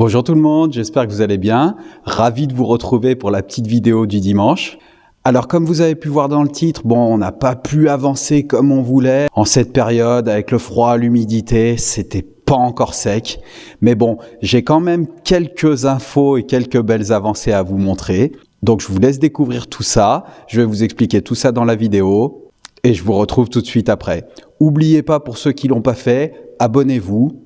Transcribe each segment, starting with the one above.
Bonjour tout le monde, j'espère que vous allez bien. Ravi de vous retrouver pour la petite vidéo du dimanche. Alors comme vous avez pu voir dans le titre, on n'a pas pu avancer comme on voulait. En cette période, avec le froid, l'humidité, c'était pas encore sec. Mais bon, j'ai quand même quelques infos et quelques belles avancées à vous montrer. Donc je vous laisse découvrir tout ça. Je vais vous expliquer tout ça dans la vidéo. Et je vous retrouve tout de suite après. N'oubliez pas, pour ceux qui l'ont pas fait, abonnez-vous.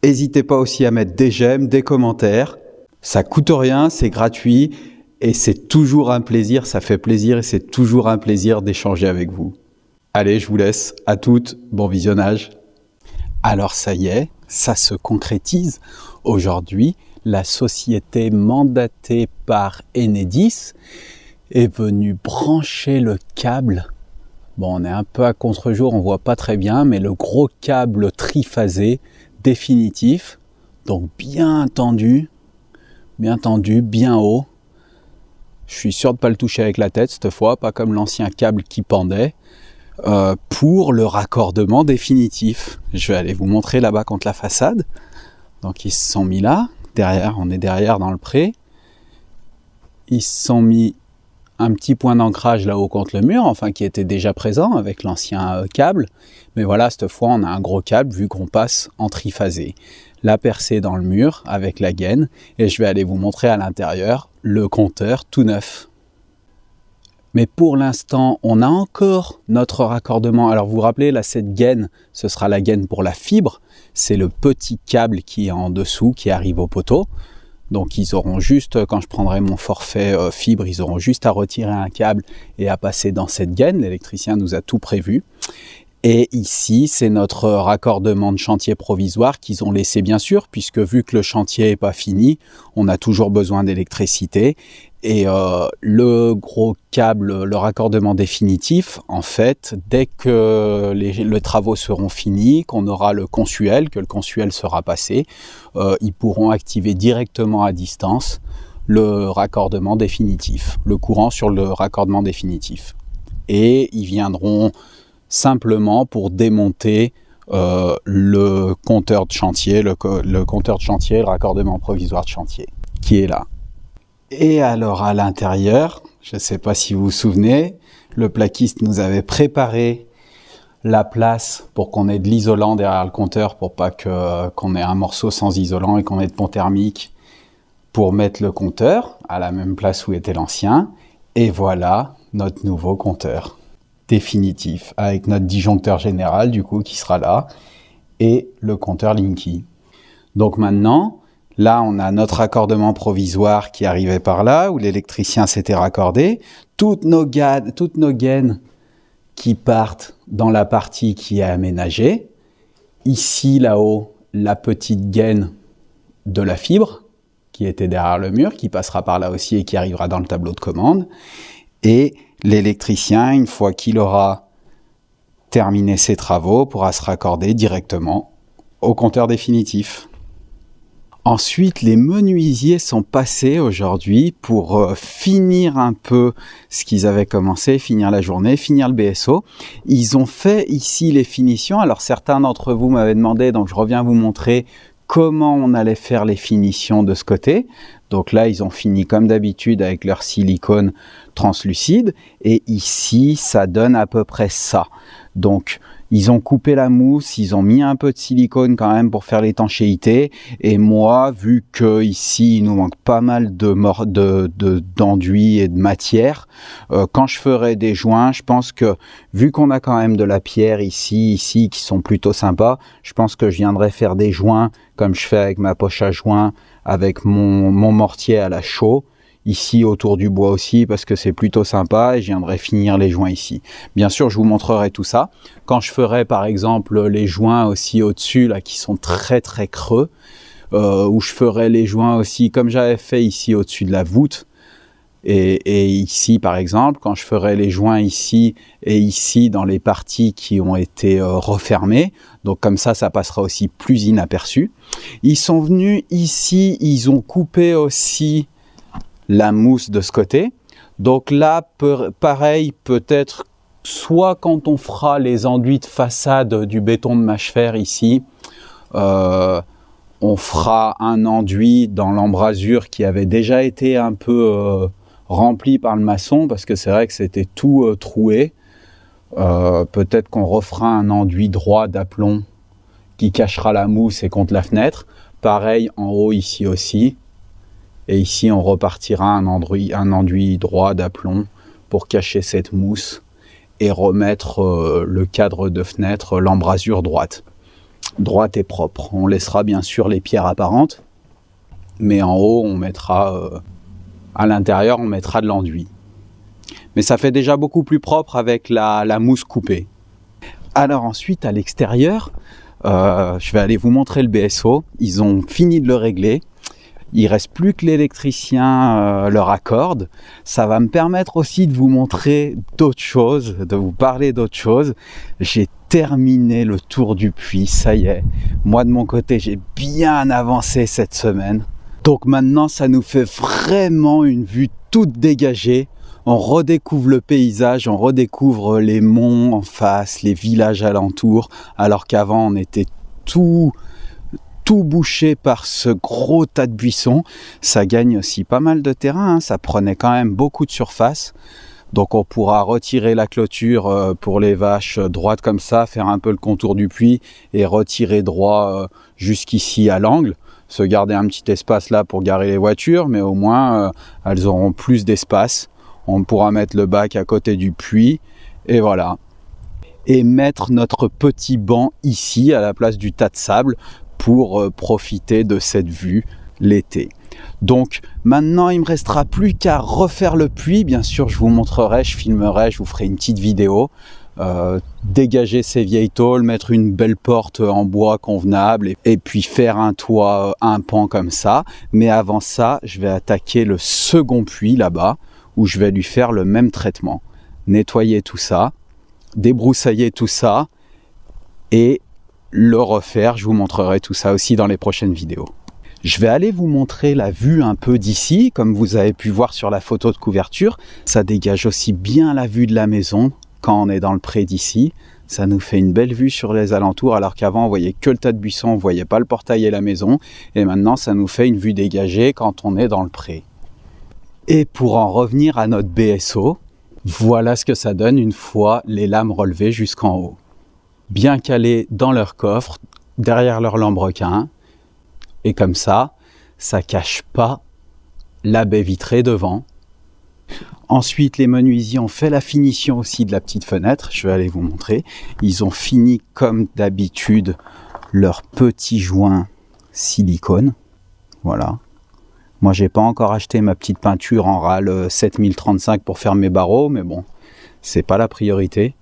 N'hésitez pas aussi à mettre des j'aime, des commentaires. Ça coûte rien, c'est gratuit et c'est toujours un plaisir, ça fait plaisir et c'est toujours un plaisir d'échanger avec vous. Allez, je vous laisse. À toutes, bon visionnage. Alors ça y est, ça se concrétise. Aujourd'hui, la société mandatée par Enedis est venue brancher le câble. Bon, on est un peu à contre-jour, on voit pas très bien, mais le gros câble triphasé définitif, donc bien tendu, bien haut. Je suis sûr de ne pas le toucher avec la tête cette fois, pas comme l'ancien câble qui pendait, pour le raccordement définitif. Je vais aller vous montrer là-bas contre la façade. Donc ils se sont mis là, derrière, on est derrière dans le pré. Ils se sont mis un petit point d'ancrage là-haut contre le mur, enfin qui était déjà présent avec l'ancien câble. Mais voilà, cette fois, on a un gros câble vu qu'on passe en triphasé. La percée dans le mur avec la gaine. Et je vais aller vous montrer à l'intérieur le compteur tout neuf. Mais pour l'instant, on a encore notre raccordement. Alors vous vous rappelez, là, cette gaine, ce sera la gaine pour la fibre. C'est le petit câble qui est en dessous, qui arrive au poteau. Donc ils auront juste, quand je prendrai mon forfait fibre, ils auront juste à retirer un câble et à passer dans cette gaine. L'électricien nous a tout prévu. Et ici, c'est notre raccordement de chantier provisoire qu'ils ont laissé bien sûr, puisque vu que le chantier n'est pas fini, on a toujours besoin d'électricité. Et le gros câble, le raccordement définitif, en fait, dès que les travaux seront finis, qu'on aura le consuel, que le consuel sera passé, ils pourront activer directement à distance le raccordement définitif, le courant sur le raccordement définitif. Et ils viendront simplement pour démonter le compteur de chantier, le compteur de chantier, le raccordement provisoire de chantier, qui est là. Et alors à l'intérieur, je ne sais pas si vous vous souvenez, le plaquiste nous avait préparé la place pour qu'on ait de l'isolant derrière le compteur, pour pas qu'on ait un morceau sans isolant et qu'on ait de pont thermique pour mettre le compteur à la même place où était l'ancien. Et voilà notre nouveau compteur définitif, avec notre disjoncteur général du coup qui sera là, et le compteur Linky. Donc maintenant, là on a notre raccordement provisoire qui arrivait par là, où l'électricien s'était raccordé, toutes nos gaines qui partent dans la partie qui est aménagée, ici là-haut, la petite gaine de la fibre, qui était derrière le mur, qui passera par là aussi et qui arrivera dans le tableau de commande, et l'électricien, une fois qu'il aura terminé ses travaux, pourra se raccorder directement au compteur définitif. Ensuite, les menuisiers sont passés aujourd'hui pour finir un peu ce qu'ils avaient commencé, finir la journée, finir le BSO. Ils ont fait ici les finitions. Alors certains d'entre vous m'avaient demandé, donc je reviens vous montrer comment on allait faire les finitions de ce côté. Donc là, ils ont fini comme d'habitude avec leur silicone translucide. Et ici, ça donne à peu près ça. Donc, ils ont coupé la mousse, ils ont mis un peu de silicone quand même pour faire l'étanchéité. Et moi, vu que ici, il nous manque pas mal d'enduit et de matière, quand je ferai des joints, je pense que, vu qu'on a quand même de la pierre ici, qui sont plutôt sympas, je pense que je viendrai faire des joints comme je fais avec ma poche à joints, avec mon mortier à la chaux, ici autour du bois aussi, parce que c'est plutôt sympa, et je viendrai finir les joints ici. Bien sûr, je vous montrerai tout ça. Quand je ferai par exemple les joints aussi au-dessus, là, qui sont très très creux, où je ferai les joints aussi, comme j'avais fait ici au-dessus de la voûte, et ici par exemple, quand je ferai les joints ici et ici dans les parties qui ont été refermées, donc comme ça, ça passera aussi plus inaperçu. Ils sont venus ici, ils ont coupé aussi la mousse de ce côté. Donc là, pareil, peut-être soit quand on fera les enduits de façade du béton de mâche-fer ici, On fera un enduit dans l'embrasure qui avait déjà été un peu rempli par le maçon, parce que c'est vrai que c'était tout troué. Peut-être qu'on refera un enduit droit d'aplomb qui cachera la mousse et contre la fenêtre. Pareil en haut ici aussi. Et ici on repartira un enduit droit d'aplomb pour cacher cette mousse et remettre le cadre de fenêtre, l'embrasure droite et propre. On laissera bien sûr les pierres apparentes, mais en haut on mettra, à l'intérieur on mettra de l'enduit. Mais ça fait déjà beaucoup plus propre avec la mousse coupée. Alors ensuite à l'extérieur, je vais aller vous montrer le BSO. Ils ont fini de le régler. Il reste plus que l'électricien le raccorde. Ça va me permettre aussi de vous montrer d'autres choses, de vous parler d'autres choses. J'ai terminé le tour du puits, ça y est. Moi de mon côté, j'ai bien avancé cette semaine. Donc maintenant, ça nous fait vraiment une vue toute dégagée. On redécouvre le paysage, on redécouvre les monts en face, les villages alentours, alors qu'avant on était tout bouché par ce gros tas de buissons. Ça gagne aussi pas mal de terrain, hein. Ça prenait quand même beaucoup de surface. Donc on pourra retirer la clôture pour les vaches droite comme ça, faire un peu le contour du puits et retirer droit jusqu'ici à l'angle. Se garder un petit espace là pour garer les voitures, mais au moins elles auront plus d'espace. On pourra mettre le bac à côté du puits et voilà. Et mettre notre petit banc ici à la place du tas de sable pour profiter de cette vue l'été. Donc maintenant il me restera plus qu'à refaire le puits. Bien sûr je vous montrerai, je filmerai, je vous ferai une petite vidéo. Dégager ces vieilles tôles, mettre une belle porte en bois convenable et puis faire un toit, un pan comme ça. Mais avant ça, je vais attaquer le second puits là-bas où je vais lui faire le même traitement. Nettoyer tout ça, débroussailler tout ça et le refaire. Je vous montrerai tout ça aussi dans les prochaines vidéos. Je vais aller vous montrer la vue un peu d'ici, comme vous avez pu voir sur la photo de couverture. Ça dégage aussi bien la vue de la maison quand on est dans le pré d'ici. Ça nous fait une belle vue sur les alentours, alors qu'avant on voyait que le tas de buissons, on voyait pas le portail et la maison. Et maintenant ça nous fait une vue dégagée quand on est dans le pré. Et pour en revenir à notre BSO, voilà ce que ça donne une fois les lames relevées jusqu'en haut. Bien calées dans leur coffre, derrière leur lambrequin. Et comme ça cache pas la baie vitrée devant. Ensuite, les menuisiers ont fait la finition aussi de la petite fenêtre. Je vais aller vous montrer. Ils ont fini comme d'habitude leur petit joint silicone. Voilà. Moi, j'ai pas encore acheté ma petite peinture en râle 7035 pour faire mes barreaux, mais bon, c'est pas la priorité.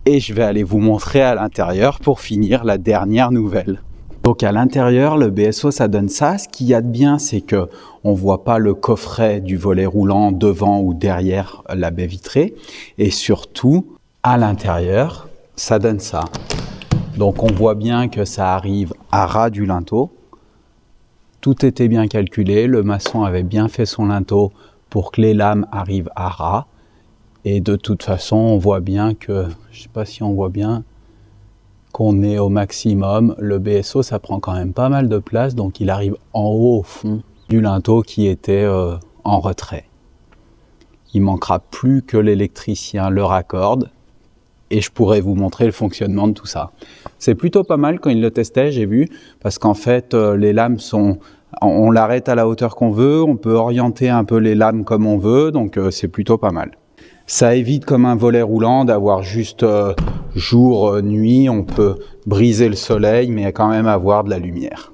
Et je vais aller vous montrer à l'intérieur pour finir la dernière nouvelle. Donc à l'intérieur, le BSO, ça donne ça. Ce qu'il y a de bien, c'est que on voit pas le coffret du volet roulant devant ou derrière la baie vitrée. Et surtout, à l'intérieur, ça donne ça. Donc on voit bien que ça arrive à ras du linteau. Tout était bien calculé. Le maçon avait bien fait son linteau pour que les lames arrivent à ras. Et de toute façon, on voit bien que, je sais pas si on voit bien, qu'on est au maximum. Le BSO, ça prend quand même pas mal de place, donc il arrive en haut au fond du linteau qui était en retrait. Il manquera plus que l'électricien le raccorde et je pourrais vous montrer le fonctionnement de tout ça. C'est plutôt pas mal quand il le testait, j'ai vu, parce qu'en fait les lames sont, on l'arrête à la hauteur qu'on veut, on peut orienter un peu les lames comme on veut, donc c'est plutôt pas mal. Ça évite comme un volet roulant d'avoir juste jour, nuit, on peut briser le soleil mais quand même avoir de la lumière.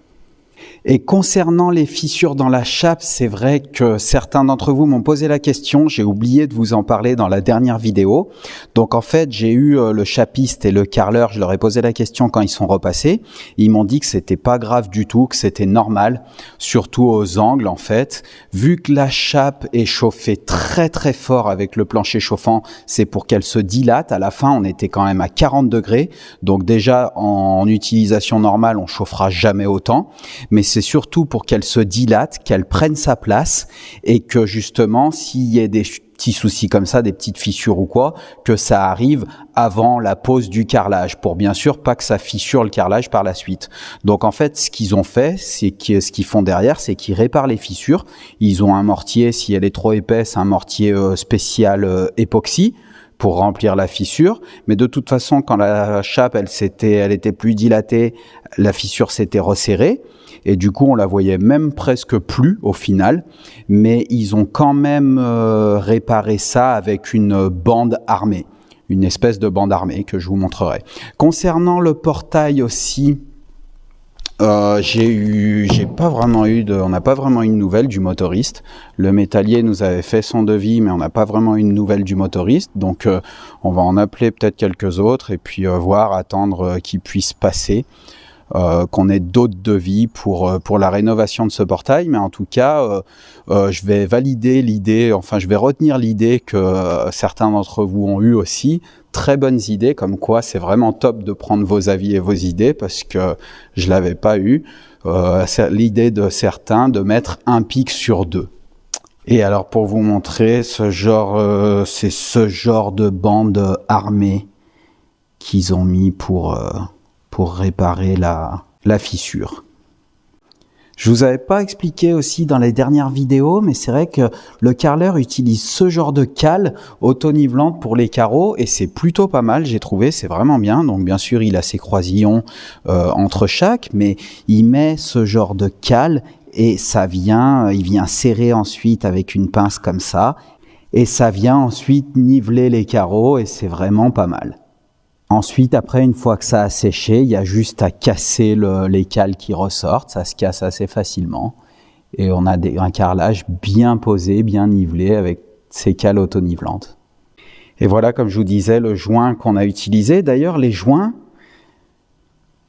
Et concernant les fissures dans la chape, c'est vrai que certains d'entre vous m'ont posé la question, j'ai oublié de vous en parler dans la dernière vidéo. Donc en fait, j'ai eu le chapiste et le carreleur, je leur ai posé la question quand ils sont repassés. Ils m'ont dit que c'était pas grave du tout, que c'était normal, surtout aux angles en fait. Vu que la chape est chauffée très très fort avec le plancher chauffant, c'est pour qu'elle se dilate. À la fin, on était quand même à 40 degrés. Donc déjà, en utilisation normale, on chauffera jamais autant. Mais c'est surtout pour qu'elle se dilate, qu'elle prenne sa place et que justement, s'il y a des petits soucis comme ça, des petites fissures ou quoi, que ça arrive avant la pose du carrelage, pour bien sûr pas que ça fissure le carrelage par la suite. Donc en fait, ce qu'ils ont fait, c'est que ce qu'ils font derrière, c'est qu'ils réparent les fissures. Ils ont un mortier, si elle est trop épaisse, un mortier spécial époxy pour remplir la fissure, mais de toute façon, quand la chape, elle était plus dilatée, la fissure s'était resserrée, et du coup, on la voyait même presque plus au final, mais ils ont quand même réparé ça avec une bande armée, une espèce de bande armée que je vous montrerai. Concernant le portail aussi, on n'a pas vraiment eu de nouvelles du motoriste. Le métallier nous avait fait son devis, mais on n'a pas vraiment eu de nouvelles du motoriste. Donc, on va en appeler peut-être quelques autres et puis attendre qu'ils puissent passer, qu'on ait d'autres devis pour la rénovation de ce portail. Mais en tout cas, je vais valider l'idée, enfin, je vais retenir l'idée que certains d'entre vous ont eu aussi. Très bonnes idées, comme quoi c'est vraiment top de prendre vos avis et vos idées parce que je l'avais pas eu. L'idée de certains de mettre un pic sur 2. Et alors pour vous montrer c'est ce genre de bande armée qu'ils ont mis pour réparer la fissure. Je vous avais pas expliqué aussi dans les dernières vidéos, mais c'est vrai que le carreleur utilise ce genre de cale auto-nivelante pour les carreaux et c'est plutôt pas mal, j'ai trouvé, c'est vraiment bien. Donc bien sûr, il a ses croisillons entre chaque, mais il met ce genre de cale et il vient serrer ensuite avec une pince comme ça et ça vient ensuite niveler les carreaux et c'est vraiment pas mal. Ensuite, après, une fois que ça a séché, il y a juste à casser les cales qui ressortent. Ça se casse assez facilement. Et on a un carrelage bien posé, bien nivelé avec ces cales auto-nivelantes. Et voilà, comme je vous disais, le joint qu'on a utilisé. D'ailleurs, les joints,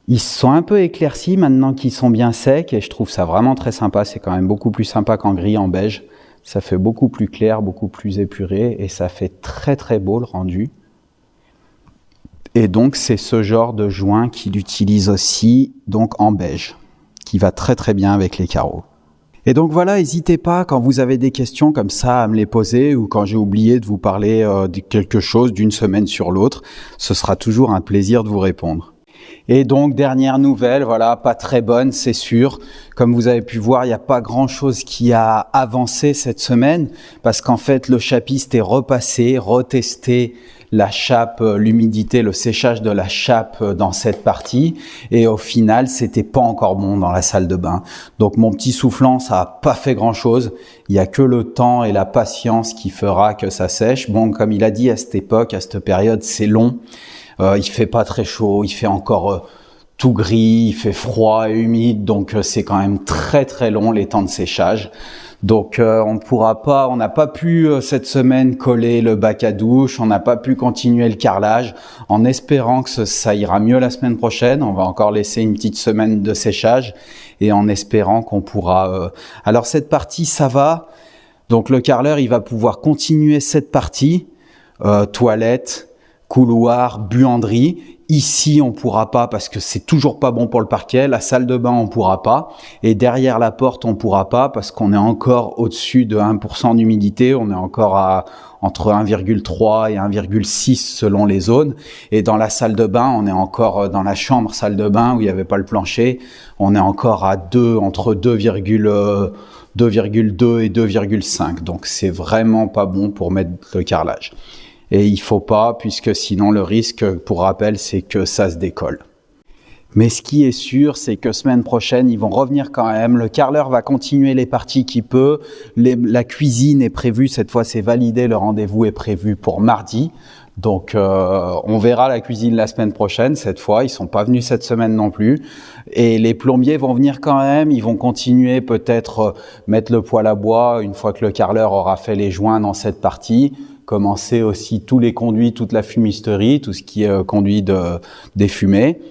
ils sont un peu éclaircis maintenant qu'ils sont bien secs. Et je trouve ça vraiment très sympa. C'est quand même beaucoup plus sympa qu'en gris, en beige. Ça fait beaucoup plus clair, beaucoup plus épuré. Et ça fait très très beau le rendu. Et donc, c'est ce genre de joint qu'il utilise aussi, donc en beige, qui va très très bien avec les carreaux. Et donc voilà, n'hésitez pas quand vous avez des questions comme ça à me les poser ou quand j'ai oublié de vous parler de quelque chose d'une semaine sur l'autre, ce sera toujours un plaisir de vous répondre. Et donc, dernière nouvelle, voilà, pas très bonne, c'est sûr. Comme vous avez pu voir, il n'y a pas grand-chose qui a avancé cette semaine parce qu'en fait, le chapiste est repassé, retesté la chape, l'humidité, le séchage de la chape dans cette partie et au final, c'était pas encore bon dans la salle de bain. Donc, mon petit soufflant, ça a pas fait grand-chose. Il y a que le temps et la patience qui fera que ça sèche. Bon, comme il a dit à cette époque, à cette période, c'est long. Il fait pas très chaud, il fait encore tout gris, il fait froid et humide, donc c'est quand même très très long les temps de séchage. Donc on n'a pas pu cette semaine coller le bac à douche, on n'a pas pu continuer le carrelage, en espérant que ça ira mieux la semaine prochaine. On va encore laisser une petite semaine de séchage et en espérant qu'on pourra. Alors cette partie ça va, donc le carreleur il va pouvoir continuer cette partie, toilette, couloir, buanderie. Ici, on pourra pas parce que c'est toujours pas bon pour le parquet. La salle de bain, on pourra pas. Et derrière la porte, on pourra pas parce qu'on est encore au-dessus de 1% d'humidité. On est encore à entre 1,3 et 1,6 selon les zones. Et dans la salle de bain, on est encore dans la chambre salle de bain où il n'y avait pas le plancher. On est encore à entre 2,2 et 2,5. Donc, c'est vraiment pas bon pour mettre le carrelage. Et il faut pas, puisque sinon le risque, pour rappel, c'est que ça se décolle. Mais ce qui est sûr, c'est que semaine prochaine, ils vont revenir quand même. Le carreleur va continuer les parties qu'il peut. La cuisine est prévue, cette fois c'est validé, le rendez-vous est prévu pour mardi. Donc on verra la cuisine la semaine prochaine, cette fois. Ils sont pas venus cette semaine non plus. Et les plombiers vont venir quand même. Ils vont continuer peut-être mettre le poêle à bois une fois que le carreleur aura fait les joints dans cette partie. Commencer aussi tous les conduits, toute la fumisterie, tout ce qui est conduit des fumées.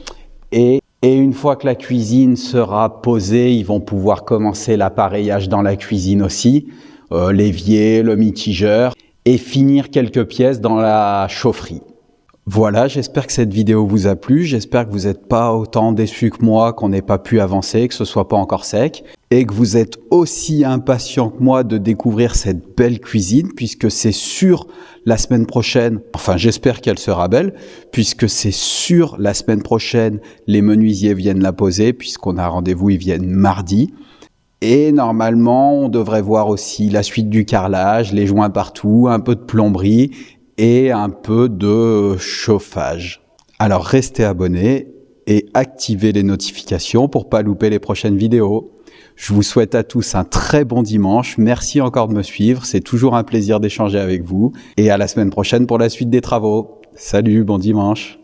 Et une fois que la cuisine sera posée, ils vont pouvoir commencer l'appareillage dans la cuisine aussi, l'évier, le mitigeur, et finir quelques pièces dans la chaufferie. Voilà, j'espère que cette vidéo vous a plu, j'espère que vous n'êtes pas autant déçus que moi, qu'on n'ait pas pu avancer, que ce soit pas encore sec, et que vous êtes aussi impatient que moi de découvrir cette belle cuisine, puisque c'est sûr la semaine prochaine, enfin j'espère qu'elle sera belle, puisque c'est sûr la semaine prochaine, les menuisiers viennent la poser, puisqu'on a rendez-vous, ils viennent mardi. Et normalement, on devrait voir aussi la suite du carrelage, les joints partout, un peu de plomberie et un peu de chauffage. Alors restez abonnés et activez les notifications pour pas louper les prochaines vidéos. Je vous souhaite à tous un très bon dimanche. Merci encore de me suivre. C'est toujours un plaisir d'échanger avec vous. Et à la semaine prochaine pour la suite des travaux. Salut, bon dimanche.